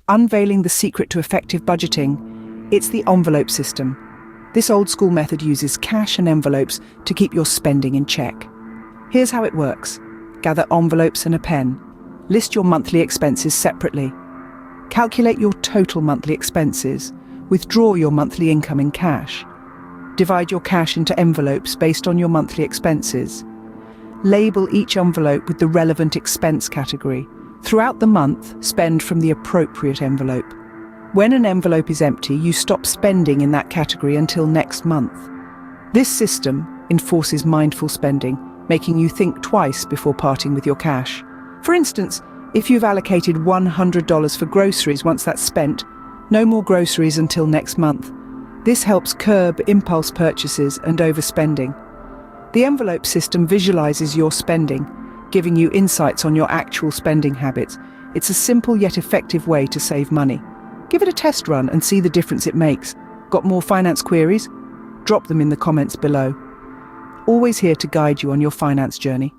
Unveiling the secret to effective budgeting, it's the envelope system. This old-school method uses cash and envelopes to keep your spending in check. Here's how it works. Gather envelopes and a pen. List your monthly expenses separately. Calculate your total monthly expenses. Withdraw your monthly income in cash. Divide your cash into envelopes based on your monthly expenses. Label each envelope with the relevant expense category. Throughout the month, spend from the appropriate envelope. When an envelope is empty, you stop spending in that category until next month. This system enforces mindful spending, making you think twice before parting with your cash. For instance, if you've allocated $100 for groceries once that's spent, no more groceries until next month. This helps curb impulse purchases and overspending. The envelope system visualizes your spending, giving you insights on your actual spending habits. It's a simple yet effective way to save money. Give it a test run and see the difference it makes. Got more finance queries? Drop them in the comments below. Always here to guide you on your finance journey.